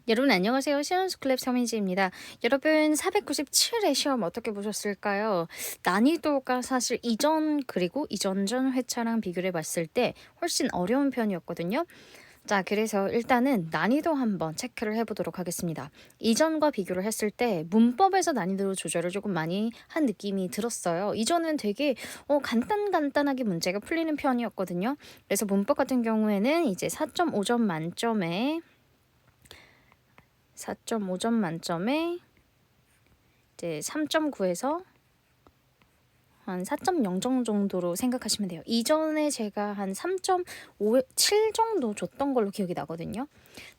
여러분 안녕하세요. 시원스클랩 서민지입니다. 여러분 497회 시험 어떻게 보셨을까요? 난이도가 사실 이전 그리고 이전 전 회차랑 비교를 해봤을 때 훨씬 어려운 편이었거든요. 자, 그래서 일단은 난이도 한번 체크를 해보도록 하겠습니다. 이전과 비교를 했을 때 문법에서 난이도 조절을 조금 많이 한 느낌이 들었어요. 이전은 되게 간단하게 문제가 풀리는 편이었거든요. 그래서 문법 같은 경우에는 이제 4.5점 만점에 4.5점 만점에 이제 3.9에서 한 4.0 정도로 생각하시면 돼요. 이전에 제가 한 3.7 정도 줬던 걸로 기억이 나거든요.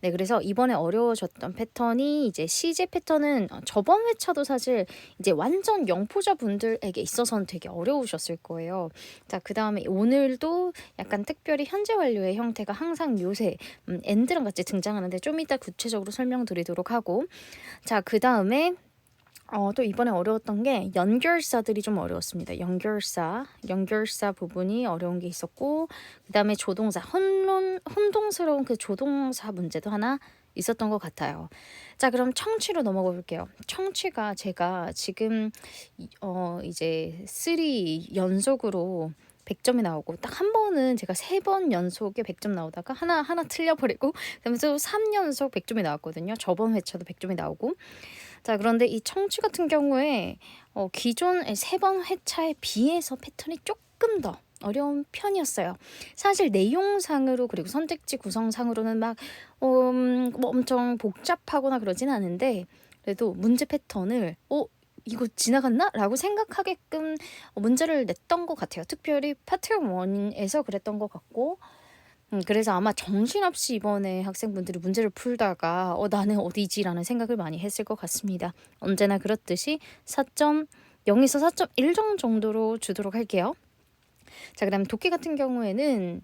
네, 그래서 이번에 어려워졌던 패턴이 이제 시제 패턴은 저번 회차도 사실 이제 완전 영포자 분들에게 있어서는 되게 어려우셨을 거예요. 자, 그 다음에 오늘도 약간 특별히 현재 완료의 형태가 항상 요새 엔드랑 같이 등장하는데 좀 이따 구체적으로 설명드리도록 하고, 자, 그 다음에 또 이번에 어려웠던 게 연결사들이 좀 어려웠습니다. 연결사 부분이 어려운 게 있었고, 그 다음에 조동사, 혼동스러운 그 조동사 문제도 하나 있었던 것 같아요. 자, 그럼 청취로 넘어가 볼게요. 청취가 제가 지금 이제 3 연속으로 100점이 나오고, 딱 한 번은 제가 3번 연속에 100점 나오다가 하나 틀려버리고, 그러면서 3연속 100점이 나왔거든요. 저번 회차도 100점이 나오고. 자, 그런데 이 청취 같은 경우에 기존 3번 회차에 비해서 패턴이 조금 더 어려운 편이었어요. 사실 내용상으로 그리고 선택지 구성상으로는 막 뭐 엄청 복잡하거나 그러진 않은데, 그래도 문제 패턴을 이거 지나갔나? 라고 생각하게끔 문제를 냈던 것 같아요. 특별히 파트 1에서 그랬던 것 같고, 그래서 아마 정신없이 이번에 학생분들이 문제를 풀다가 나는 어디지? 라는 생각을 많이 했을 것 같습니다. 언제나 그렇듯이 4.0에서 4.1 정도로 주도록 할게요. 자, 그다음 독해 같은 경우에는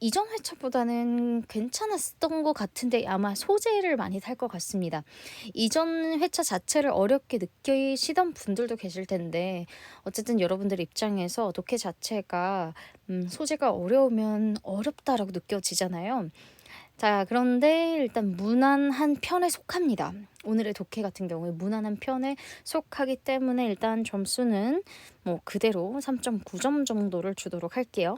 이전 회차보다는 괜찮았던 것 같은데 아마 소재를 많이 탈 것 같습니다. 이전 회차 자체를 어렵게 느끼시던 분들도 계실 텐데, 어쨌든 여러분들 입장에서 독해 자체가 소재가 어려우면 어렵다라고 느껴지잖아요. 자, 그런데 일단 무난한 편에 속합니다. 오늘의 독해 같은 경우에 무난한 편에 속하기 때문에 일단 점수는 뭐 그대로 3.9점 정도를 주도록 할게요.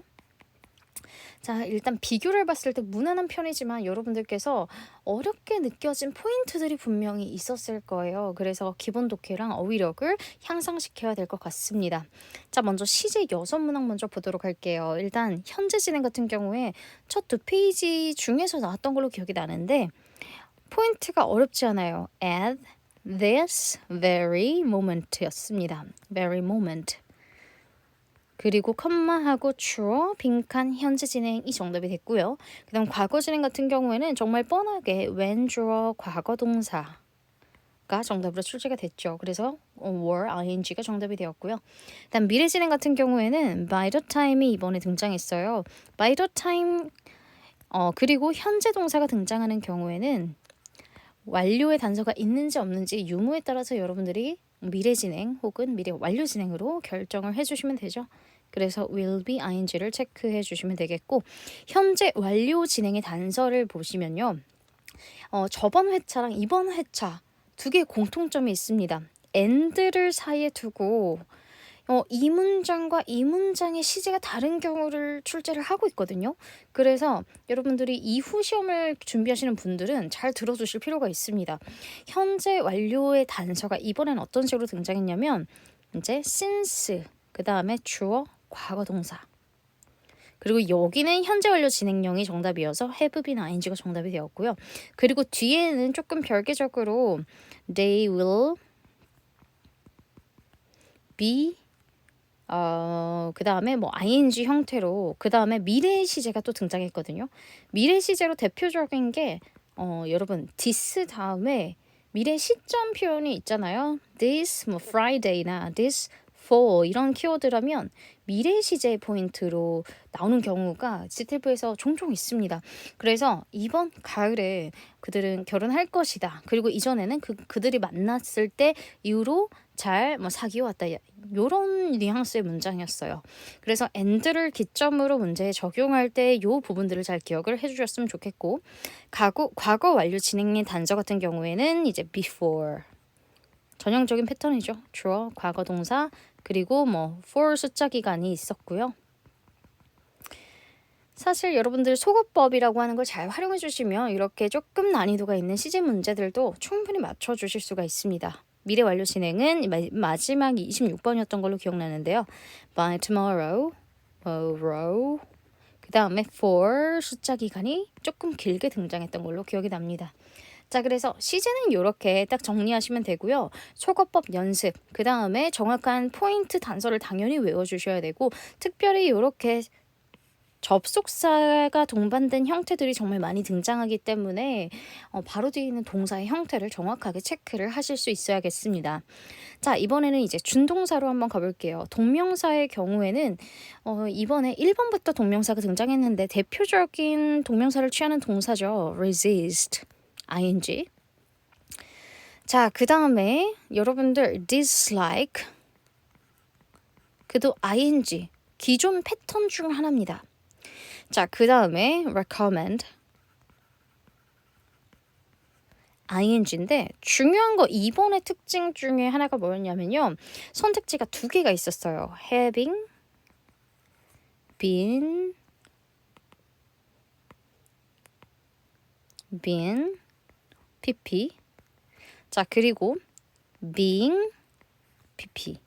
자, 일단 비교를 봤을 때 무난한 편이지만 여러분들께서 어렵게 느껴진 포인트들이 분명히 있었을 거예요. 그래서 기본 독해랑 어휘력을 향상시켜야 될 것 같습니다. 자, 먼저 시제 6문항 먼저 보도록 할게요. 일단 현재 진행 같은 경우에 첫 2페이지 중에서 나왔던 걸로 기억이 나는데 포인트가 어렵지 않아요. At this very moment였습니다. very moment. 그리고 컴마하고 주어, 빈칸, 현재 진행이 정답이 됐고요. 그 다음 과거 진행 같은 경우에는 정말 뻔하게 when 주어, 과거 동사가 정답으로 출제가 됐죠. 그래서 were, ing가 정답이 되었고요. 다음 미래 진행 같은 경우에는 by the time이 이번에 등장했어요. by the time 그리고 현재 동사가 등장하는 경우에는 완료의 단서가 있는지 없는지 유무에 따라서 여러분들이 미래 진행 혹은 미래 완료 진행으로 결정을 해주시면 되죠. 그래서 will be ing를 체크해 주시면 되겠고, 현재 완료 진행의 단서를 보시면요. 저번 회차랑 이번 회차 두 개의 공통점이 있습니다. and를 사이에 두고 이 문장과 이 문장의 시제가 다른 경우를 출제를 하고 있거든요. 그래서 여러분들이 이후 시험을 준비하시는 분들은 잘 들어주실 필요가 있습니다. 현재 완료의 단서가 이번엔 어떤 식으로 등장했냐면 이제 since, 그 다음에 주어, 과거 동사. 그리고 여기는 현재 완료 진행형이 정답이어서 have been ing가 정답이 되었고요. 그리고 뒤에는 조금 별개적으로 they will be 그 다음에 뭐 ing 형태로 그 다음에 미래 시제가 또 등장했거든요. 미래 시제로 대표적인 게 여러분 this 다음에 미래 시점 표현이 있잖아요. This 뭐 Friday나 this for 이런 키워드라면 미래 시제 포인트로 나오는 경우가 지텔부에서 종종 있습니다. 그래서 이번 가을에 그들은 결혼할 것이다. 그리고 이전에는 그들이 만났을 때 이후로 잘 사귀어왔다. 이런 뉘앙스의 문장이었어요. 그래서 and를 기점으로 문제에 적용할 때 이 부분들을 잘 기억을 해주셨으면 좋겠고, 과거 완료 진행인 단서 같은 경우에는 이제 before 전형적인 패턴이죠. 주어, 과거 동사, 그리고 for 숫자 기간이 있었고요. 사실 여러분들 속어법이라고 하는 걸 잘 활용해 주시면 이렇게 조금 난이도가 있는 시제 문제들도 충분히 맞춰 주실 수가 있습니다. 미래 완료 진행은 마지막 26번이었던 걸로 기억나는데요. By tomorrow, 그 다음에 for 숫자 기간이 조금 길게 등장했던 걸로 기억이 납니다. 자, 그래서 시제는 이렇게 딱 정리하시면 되고요. 속어법 연습, 그 다음에 정확한 포인트 단서를 당연히 외워주셔야 되고, 특별히 이렇게 접속사가 동반된 형태들이 정말 많이 등장하기 때문에 바로 뒤에 있는 동사의 형태를 정확하게 체크를 하실 수 있어야겠습니다. 자, 이번에는 이제 준동사로 한번 가볼게요. 동명사의 경우에는 이번에 1번부터 동명사가 등장했는데 대표적인 동명사를 취하는 동사죠. resist. ing. 자, 그 다음에 여러분들 dislike 그도 ing 기존 패턴 중 하나입니다. 자, 그 다음에 recommend ing인데 중요한 거 이번의 특징 중에 하나가 뭐였냐면요. 선택지가 두 개가 있었어요. having been pp. 자, 그리고 being pp.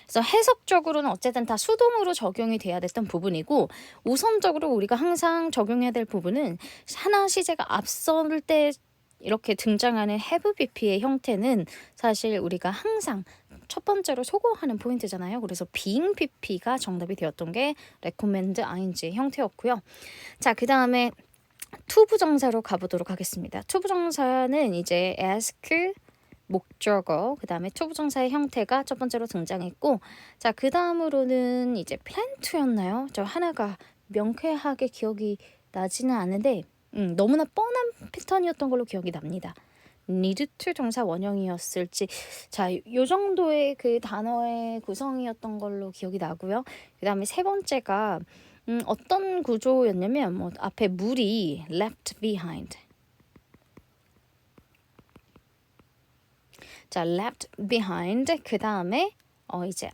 그래서 해석적으로는 어쨌든 다 수동으로 적용이 돼야 됐던 부분이고, 우선적으로 우리가 항상 적용해야 될 부분은 하나 시제가 앞설 때 이렇게 등장하는 have pp의 형태는 사실 우리가 항상 첫 번째로 소거하는 포인트잖아요. 그래서 being pp가 정답이 되었던 게 recommend ing의 형태였고요. 자, 그 다음에 투부정사로 가보도록 하겠습니다. 투부정사는 이제 ask, 목적어, 그 다음에 투부정사의 형태가 첫 번째로 등장했고, 자, 그 다음으로는 이제 plan to였나요? 저 하나가 명쾌하게 기억이 나지는 않는데 너무나 뻔한 패턴이었던 걸로 기억이 납니다. need to 동사 원형이었을지, 자, 요 정도의 그 단어의 구성이었던 걸로 기억이 나고요. 그 다음에 세 번째가 어떤 구조였냐면 앞에 물이 left behind. 자, left behind 그 다음에 이제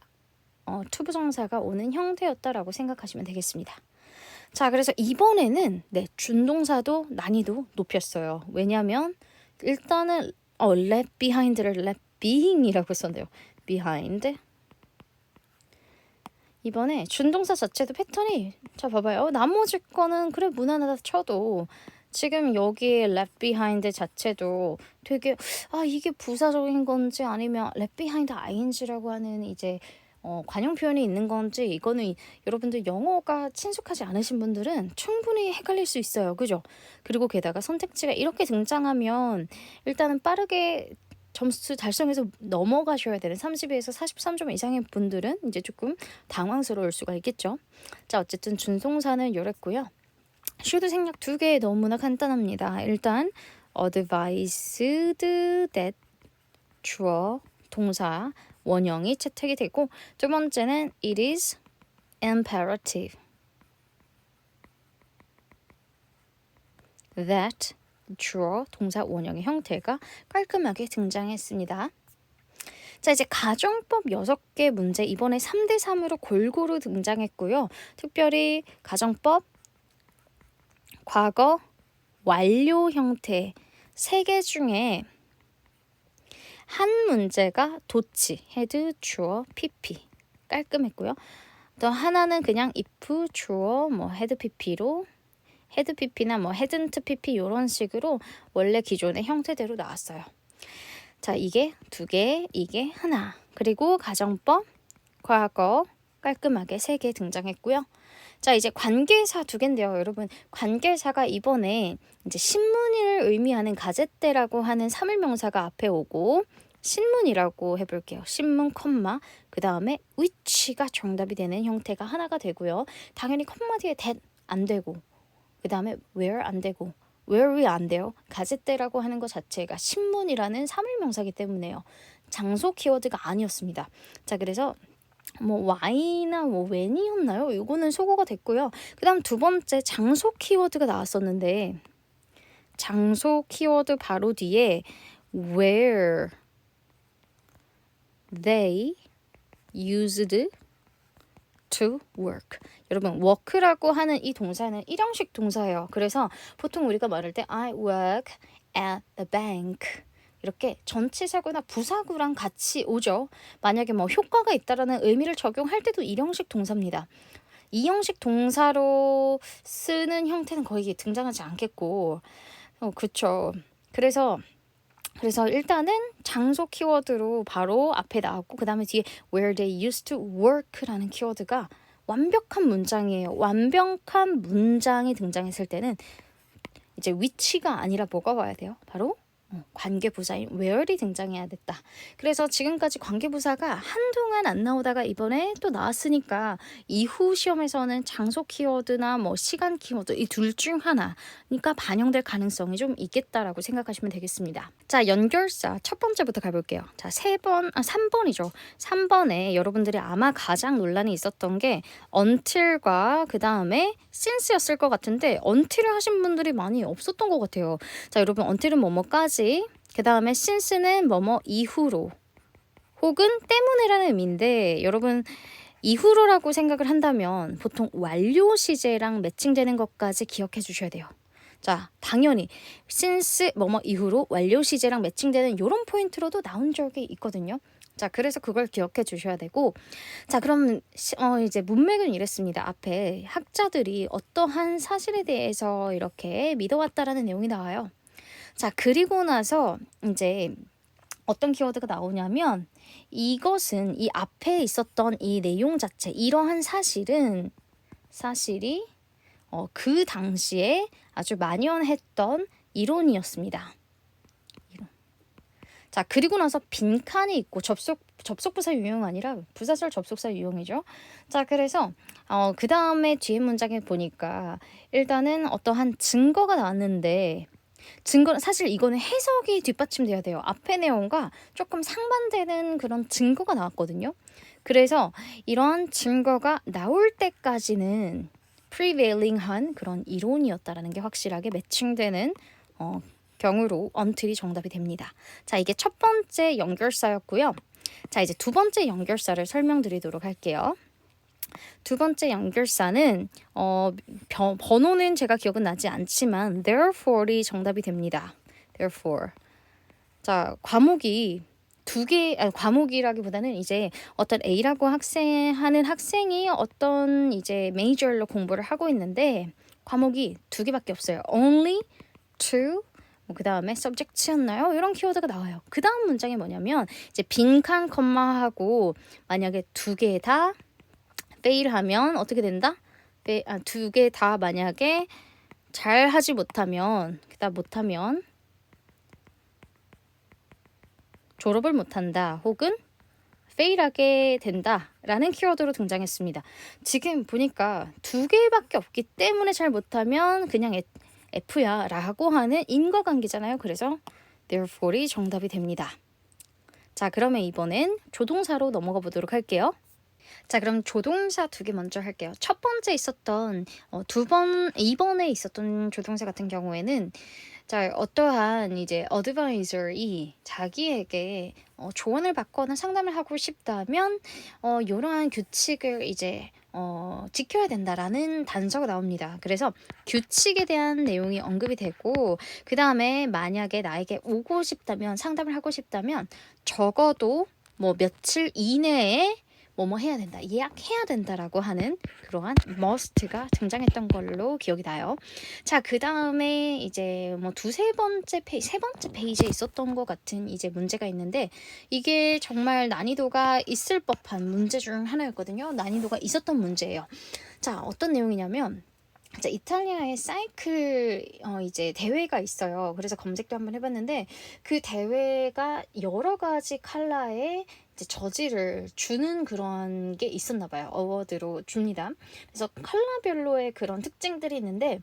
투부정사가 오는 형태였다라고 생각하시면 되겠습니다. 자, 그래서 이번에는 준동사도 난이도 높였어요. 왜냐하면 일단은 left behind를 left being이라고 썼네요. behind. 이번에 준동사 자체도 패턴이, 자, 봐봐요. 나머지 거는 그래 무난하다 쳐도 지금 여기에 left behind 자체도 되게 이게 부사적인 건지 아니면 left behind ing라고 하는 이제 관용 표현이 있는 건지, 이거는 여러분들 영어가 친숙하지 않으신 분들은 충분히 헷갈릴 수 있어요. 그죠? 그리고 게다가 선택지가 이렇게 등장하면 일단은 빠르게 점수 달성해서 넘어가셔야 되는 32에서 43점 이상의 분들은 이제 조금 당황스러울 수가 있겠죠. 자, 어쨌든 준동사는 이랬고요. 슈드 생략 두 개 너무나 간단합니다. 일단 advised that 주어, 동사, 원형이 채택이 되고, 두 번째는 it is imperative that 주어, 동사, 원형의 형태가 깔끔하게 등장했습니다. 자, 이제 가정법 6개 문제 이번에 3대3으로 골고루 등장했고요. 특별히 가정법, 과거, 완료 형태 3개 중에 한 문제가 도치, had, 주어, pp 깔끔했고요. 또 하나는 그냥 if, 주어, had pp로 had pp나 hadn't pp 이런 식으로 원래 기존의 형태대로 나왔어요. 자, 이게 2개, 이게 하나. 그리고 가정법, 과거 깔끔하게 3개 등장했고요. 자, 이제 관계사 2개인데요. 여러분, 관계사가 이번에 이제 신문을 의미하는 가제떼라고 하는 사물명사가 앞에 오고, 신문이라고 해볼게요. 신문, 컴마, 그 다음에 which가 정답이 되는 형태가 하나가 되고요. 당연히 컴마 뒤에 that 안 되고, 그 다음에 where 안 되고, where이 안 돼요. 가제떼라고 하는 것 자체가 신문이라는 사물명사이기 때문에요. 장소 키워드가 아니었습니다. 자, 그래서 뭐 why나 뭐 when이었나요? 이거는 소거가 됐고요. 그 다음 두 번째 장소 키워드가 나왔었는데, 장소 키워드 바로 뒤에 where they used to work. 여러분, work라고 하는 이 동사는 일형식 동사예요. 그래서 보통 우리가 말할 때 I work at the bank 이렇게 전치사구나 부사구랑 같이 오죠. 만약에 뭐 효과가 있다라는 의미를 적용할 때도 일형식 동사입니다. 이형식 동사로 쓰는 형태는 거의 등장하지 않겠고, 그렇죠. 그래서 일단은 장소 키워드로 바로 앞에 나왔고, 그 다음에 뒤에 where they used to work라는 키워드가 완벽한 문장이에요. 완벽한 문장이 등장했을 때는 이제 which가 아니라 뭐가 와야 돼요? 바로 관계부사인 where이 등장해야 됐다. 그래서 지금까지 관계부사가 한동안 안 나오다가 이번에 또 나왔으니까 이후 시험에서는 장소 키워드나 뭐 시간 키워드 이 둘 중 하나니까 반영될 가능성이 좀 있겠다라고 생각하시면 되겠습니다. 자, 연결사 첫 번째부터 가볼게요. 자, 3번이죠. 3번에 여러분들이 아마 가장 논란이 있었던 게 until과 그 다음에 since였을 것 같은데 until을 하신 분들이 많이 없었던 것 같아요. 자, 여러분 until은 뭐뭐까지, 그 다음에 since는 뭐뭐 이후로 혹은 때문에라는 의미인데, 여러분 이후로라고 생각을 한다면 보통 완료 시제랑 매칭되는 것까지 기억해 주셔야 돼요. 자, 당연히 since 뭐뭐 이후로 완료 시제랑 매칭되는 이런 포인트로도 나온 적이 있거든요. 자, 그래서 그걸 기억해 주셔야 되고, 자, 그럼 이제 문맥은 이랬습니다. 앞에 학자들이 어떠한 사실에 대해서 이렇게 믿어왔다라는 내용이 나와요. 자, 그리고 나서 이제 어떤 키워드가 나오냐면, 이것은 이 앞에 있었던 이 내용 자체, 이러한 사실이 그 당시에 아주 만연했던 이론이었습니다. 자, 그리고 나서 빈칸이 있고 접속부사 유형 아니라 부사절 접속사 유형이죠. 자, 그래서 그 다음에 뒤에 문장에 보니까 일단은 어떠한 증거가 나왔는데, 증거는 사실 이거는 해석이 뒷받침돼야 돼요. 앞의 내용과 조금 상반되는 그런 증거가 나왔거든요. 그래서 이런 증거가 나올 때까지는 prevailing한 그런 이론이었다라는 게 확실하게 매칭되는 경우로 until이 정답이 됩니다. 자, 이게 첫 번째 연결사였고요. 자, 이제 두 번째 연결사를 설명드리도록 할게요. 두 번째 연결사는 번호는 제가 기억은 나지 않지만 therefore이 정답이 됩니다. therefore. 자, 과목이 과목이라기보다는 이제 어떤 A라고 하는 학생이 어떤 이제 메이저로 공부를 하고 있는데 과목이 두 개밖에 없어요. only two, 그 다음에 subject였나요? 이런 키워드가 나와요. 그 다음 문장이 뭐냐면 이제 빈칸 컴마하고 만약에 두 개 다 fail하면 어떻게 된다? 두 개 다 만약에 잘 하지 못하면, 그다음 못하면 졸업을 못한다 혹은 fail하게 된다라는 키워드로 등장했습니다. 지금 보니까 두 개밖에 없기 때문에 잘 못하면 그냥 F야 라고 하는 인과관계잖아요. 그래서 therefore이 정답이 됩니다. 자, 그러면 이번엔 조동사로 넘어가 보도록 할게요. 자, 그럼 조동사 두 개 먼저 할게요. 첫 번째 있었던 2번에 있었던 조동사 같은 경우에는 자, 어떠한 이제 어드바이저이 자기에게 조언을 받거나 상담을 하고 싶다면 이러한 규칙을 이제 지켜야 된다라는 단서가 나옵니다. 그래서 규칙에 대한 내용이 언급이 되고, 그 다음에 만약에 나에게 오고 싶다면, 상담을 하고 싶다면 적어도 뭐 며칠 이내에 뭐뭐 해야 된다, 예약해야 된다라고 하는 그러한 must가 등장했던 걸로 기억이 나요. 자, 그 다음에 이제 뭐 세 번째 페이지에 있었던 것 같은 이제 문제가 있는데, 이게 정말 난이도가 있을 법한 문제 중 하나였거든요. 난이도가 있었던 문제예요. 자, 어떤 내용이냐면 자, 이탈리아의 사이클 이제 대회가 있어요. 그래서 검색도 한번 해봤는데 그 대회가 여러 가지 컬러의 이제 저지를 주는 그런 게 있었나 봐요. 어워드로 줍니다. 그래서 컬러별로의 그런 특징들이 있는데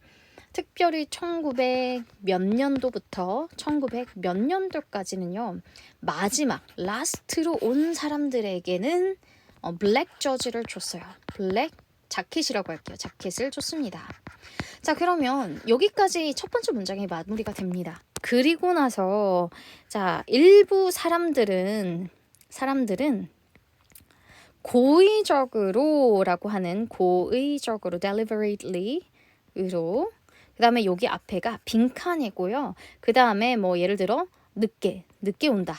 특별히 1900 몇 년도부터 1900 몇 년도까지는요. 마지막 라스트로 온 사람들에게는 블랙 저지를 줬어요. 블랙 자켓이라고 할게요. 자켓을 줬습니다. 자, 그러면 여기까지 첫 번째 문장이 마무리가 됩니다. 그리고 나서 자, 일부 사람들은 고의적으로라고 하는 고의적으로 deliberately로 그 다음에 여기 앞에가 빈칸이고요. 그 다음에 뭐 예를 들어 늦게 온다.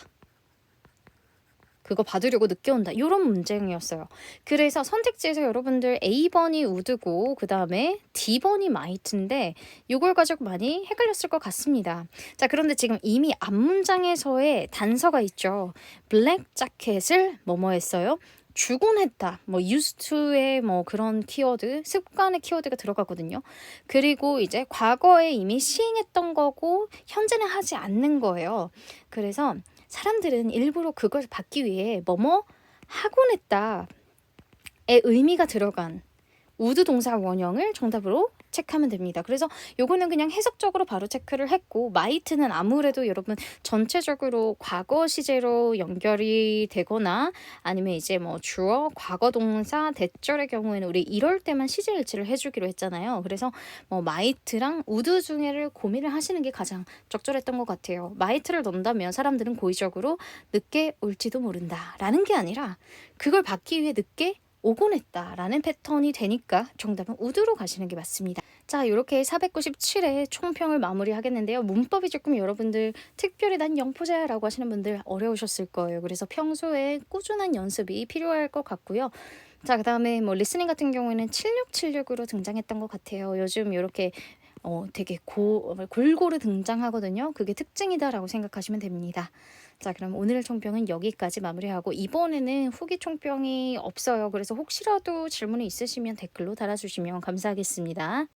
그거 받으려고 늦게 온다. 이런 문장이었어요. 그래서 선택지에서 여러분들 A번이 우드고 그 다음에 D번이 might인데 이걸 가지고 많이 헷갈렸을 것 같습니다. 자, 그런데 지금 이미 앞문장에서의 단서가 있죠. 블랙 자켓을 뭐뭐 했어요? 주곤 했다. 뭐 used to의 뭐 그런 키워드, 습관의 키워드가 들어가거든요. 그리고 이제 과거에 이미 시행했던 거고 현재는 하지 않는 거예요. 그래서 사람들은 일부러 그걸 받기 위해 뭐뭐 하곤 했다의 의미가 들어간 우드 동사 원형을 정답으로 체크하면 됩니다. 그래서 요거는 그냥 해석적으로 바로 체크를 했고 might는 아무래도 여러분 전체적으로 과거 시제로 연결이 되거나 아니면 이제 뭐 주어, 과거 동사, 대절의 경우에는 우리 이럴 때만 시제 일치를 해주기로 했잖아요. 그래서 뭐 might랑 would 중에를 고민을 하시는 게 가장 적절했던 것 같아요. might를 넣는다면 사람들은 고의적으로 늦게 올지도 모른다 라는 게 아니라 그걸 받기 위해 늦게 오곤 했다라는 패턴이 되니까 정답은 우드로 가시는 게 맞습니다. 자, 이렇게 497회 총평을 마무리하겠는데요. 문법이 조금 여러분들 특별히 난 영포자라고 하시는 분들 어려우셨을 거예요. 그래서 평소에 꾸준한 연습이 필요할 것 같고요. 자, 그 다음에 뭐 리스닝 같은 경우에는 7676으로 등장했던 것 같아요. 요즘 이렇게 되게 골고루 등장하거든요. 그게 특징이다라고 생각하시면 됩니다. 자, 그럼 오늘 총평은 여기까지 마무리하고 이번에는 후기 총평이 없어요. 그래서 혹시라도 질문이 있으시면 댓글로 달아주시면 감사하겠습니다.